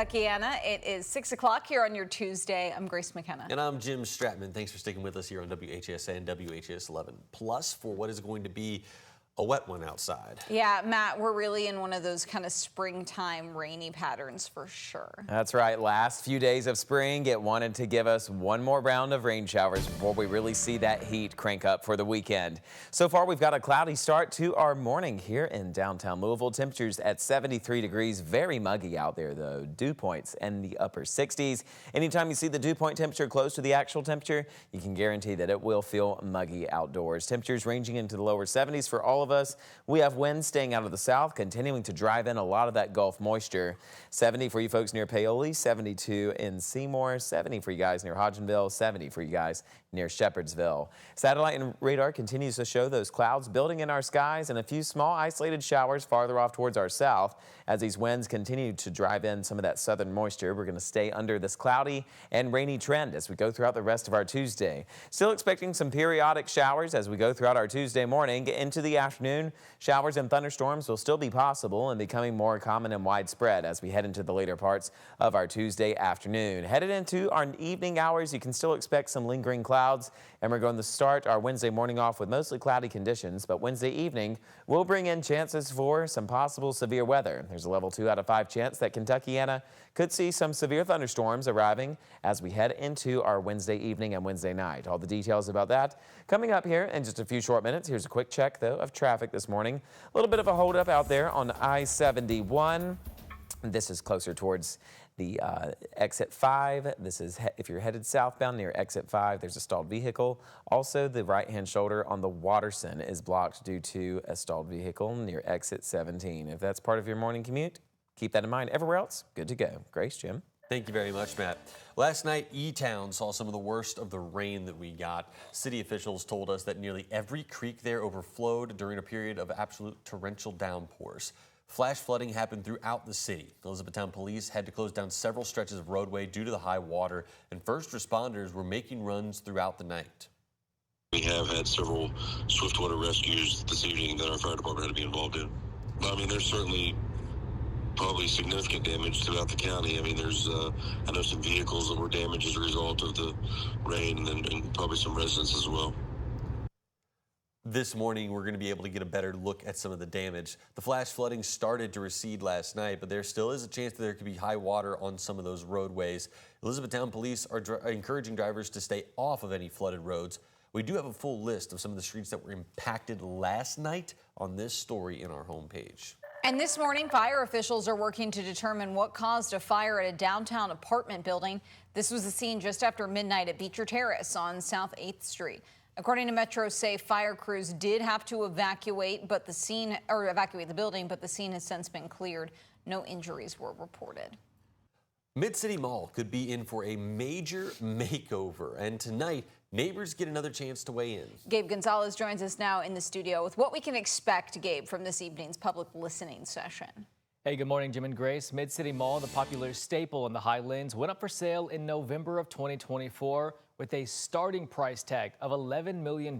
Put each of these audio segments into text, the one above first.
Anna, it is 6 o'clock here on your Tuesday. I'm Grace McKenna. And I'm Jim Stratman. Thanks for sticking with us here on WHAS and WHAS11 Plus for what is going to be a wet one outside. Yeah, Matt, we're really in one of those kind of springtime rainy patterns for sure. That's right. Last few days of spring, it wanted to give us one more round of rain showers before we really see that heat crank up for the weekend. So far, we've got a cloudy start to our morning here in downtown Louisville. Temperatures at 73 degrees. Very muggy out there, though. Dew points in the upper 60s. Anytime you see the dew point temperature close to the actual temperature, you can guarantee that it will feel muggy outdoors. Temperatures ranging into the lower 70s for all of us. We have winds staying out of the south, continuing to drive in a lot of that Gulf moisture. 70 for you folks near Paoli, 72 in Seymour, 70 for you guys near Hodgenville, 70 for you guys near Shepherdsville. Satellite and radar continues to show those clouds building in our skies and a few small isolated showers farther off towards our south. As these winds continue to drive in some of that southern moisture, we're going to stay under this cloudy and rainy trend as we go throughout the rest of our Tuesday. Still expecting some periodic showers as we go throughout our Tuesday morning. Into the afternoon, showers and thunderstorms will still be possible and becoming more common and widespread as we head into the later parts of our Tuesday afternoon. Headed into our evening hours, you can still expect some lingering clouds, and we're going to start our Wednesday morning off with mostly cloudy conditions, but Wednesday evening will bring in chances for some possible severe weather. There's a level 2 out of 5 chance that Kentuckiana could see some severe thunderstorms arriving as we head into our Wednesday evening and Wednesday night. All the details about that coming up here in just a few short minutes. Here's a quick check, though, of traffic this morning. A little bit of a holdup out there on I-71. This is closer towards the exit 5. This is if you're headed southbound near exit 5, there's a stalled vehicle. Also, the right-hand shoulder on the Watterson is blocked due to a stalled vehicle near exit 17. If that's part of your morning commute, keep that in mind. Everywhere else, good to go. Grace, Jim. Thank you very much, Matt. Last night, E-Town saw some of the worst of the rain that we got. City officials told us that nearly every creek there overflowed during a period of absolute torrential downpours. Flash flooding happened throughout the city. Elizabethtown police had to close down several stretches of roadway due to the high water, and first responders were making runs throughout the night. We have had several swiftwater rescues this evening that our fire department had to be involved in. I mean, there's certainly probably significant damage throughout the county. I mean, there's I know some vehicles that were damaged as a result of the rain, and probably some residents as well. This morning, we're going to be able to get a better look at some of the damage. The flash flooding started to recede last night, but there still is a chance that there could be high water on some of those roadways. Elizabethtown police are encouraging drivers to stay off of any flooded roads. We do have a full list of some of the streets that were impacted last night on this story in our homepage. And this morning, fire officials are working to determine what caused a fire at a downtown apartment building. This was the scene just after midnight at Beecher Terrace on South 8th Street. According to Metro Safe, fire crews did have to evacuate the building, but the scene has since been cleared. No injuries were reported. Mid-City Mall could be in for a major makeover, and tonight, neighbors get another chance to weigh in. Gabe Gonzalez joins us now in the studio with what we can expect, Gabe, from this evening's public listening session. Hey, good morning, Jim and Grace. Mid-City Mall, the popular staple in the Highlands, went up for sale in November of 2024 with a starting price tag of $11 million.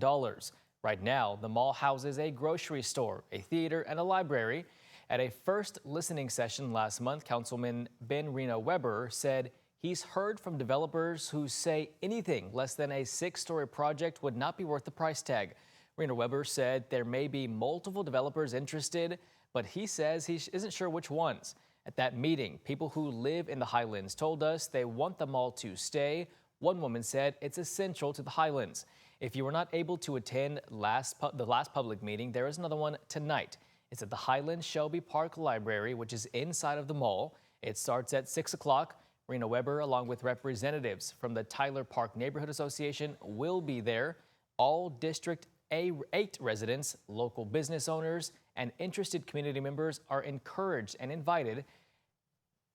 Right now, the mall houses a grocery store, a theater, and a library. At a first listening session last month, Councilman Ben Reno Weber said he's heard from developers who say anything less than a 6-story project would not be worth the price tag. Reno Weber said there may be multiple developers interested, but he says he isn't sure which ones. At that meeting, people who live in the Highlands told us they want the mall to stay. One woman said it's essential to the Highlands. If you were not able to attend the last public meeting, there is another one tonight. It's at the Highlands Shelby Park Library, which is inside of the mall. It starts at 6 o'clock. Reno Weber, along with representatives from the Tyler Park Neighborhood Association, will be there. All District 8 residents, local business owners, and interested community members are encouraged and invited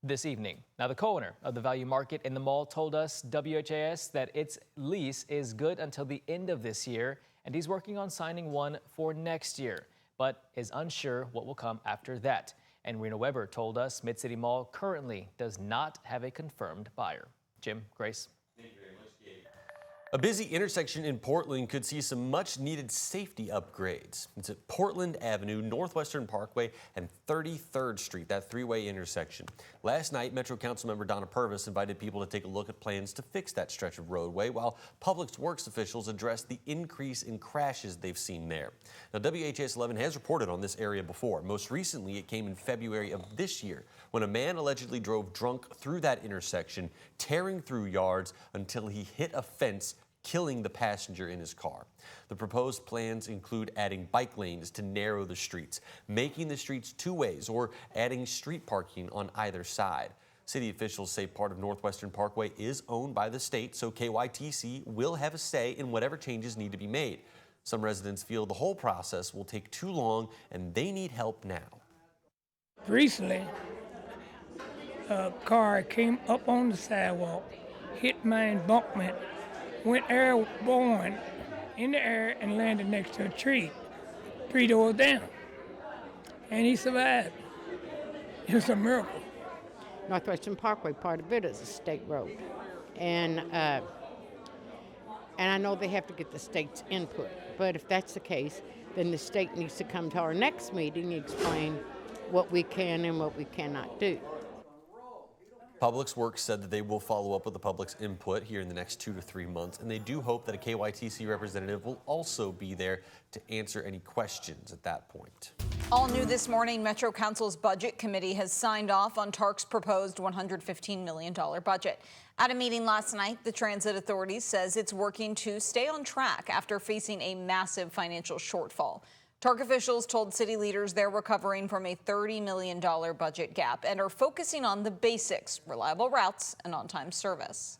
this evening. Now, the co-owner of the Value Market in the mall told us, WHAS, that its lease is good until the end of this year, and he's working on signing one for next year, but is unsure what will come after that. And Reno Weber told us Mid-City Mall currently does not have a confirmed buyer. Jim, Grace. Thank you very much, Gabe. A busy intersection in Portland could see some much-needed safety upgrades. It's at Portland Avenue, Northwestern Parkway, and 33rd Street, that three-way intersection. Last night, Metro Councilmember Donna Purvis invited people to take a look at plans to fix that stretch of roadway, while Public Works officials addressed the increase in crashes they've seen there. Now, WHAS11 has reported on this area before. Most recently, it came in February of this year, when a man allegedly drove drunk through that intersection, tearing through yards until he hit a fence, killing the passenger in his car. The proposed plans include adding bike lanes to narrow the streets, making the streets two ways, or adding street parking on either side. City officials say part of Northwestern Parkway is owned by the state, so KYTC will have a say in whatever changes need to be made. Some residents feel the whole process will take too long and they need help now. Recently, a car came up on the sidewalk, hit my embankment, went airborne in the air and landed next to a tree, 3 doors down. And he survived. It was a miracle. Northwestern Parkway, part of it is a state road. And I know they have to get the state's input. But if that's the case, then the state needs to come to our next meeting and explain what we can and what we cannot do. Public Works said that they will follow up with the public's input here in the next 2 to 3 months, and they do hope that a KYTC representative will also be there to answer any questions at that point. All new this morning, Metro Council's Budget Committee has signed off on TARK's proposed $115 million budget. At a meeting last night, the Transit Authority says it's working to stay on track after facing a massive financial shortfall. TARK officials told city leaders they're recovering from a $30 million budget gap and are focusing on the basics: reliable routes and on-time service.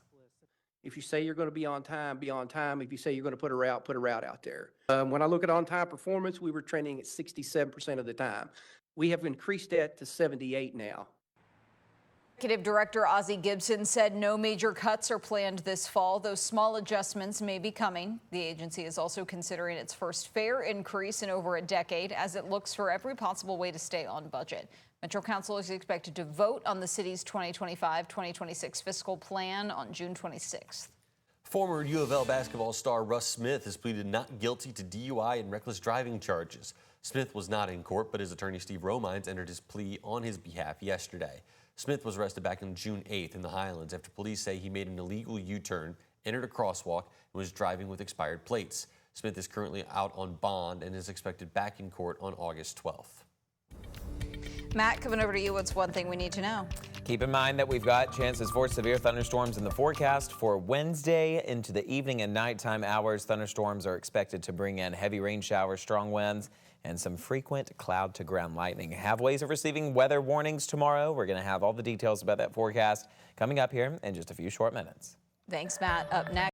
If you say you're going to be on time, be on time. If you say you're going to put a route out there. When I look at on-time performance, we were trending at 67% of the time. We have increased that to 78 now. Executive Director Ozzie Gibson said no major cuts are planned this fall, though small adjustments may be coming. The agency is also considering its first fare increase in over a decade as it looks for every possible way to stay on budget. Metro Council is expected to vote on the city's 2025-2026 fiscal plan on June 26th. Former U of L basketball star Russ Smith has pleaded not guilty to DUI and reckless driving charges. Smith was not in court, but his attorney Steve Romines entered his plea on his behalf yesterday. Smith was arrested back on June 8th in the Highlands after police say he made an illegal U-turn, entered a crosswalk, and was driving with expired plates. Smith is currently out on bond and is expected back in court on August 12th. Matt, coming over to you. What's one thing we need to know? Keep in mind that we've got chances for severe thunderstorms in the forecast for Wednesday into the evening and nighttime hours. Thunderstorms are expected to bring in heavy rain showers, strong winds, and some frequent cloud-to-ground lightning. Have ways of receiving weather warnings tomorrow. We're going to have all the details about that forecast coming up here in just a few short minutes. Thanks, Matt. Up next.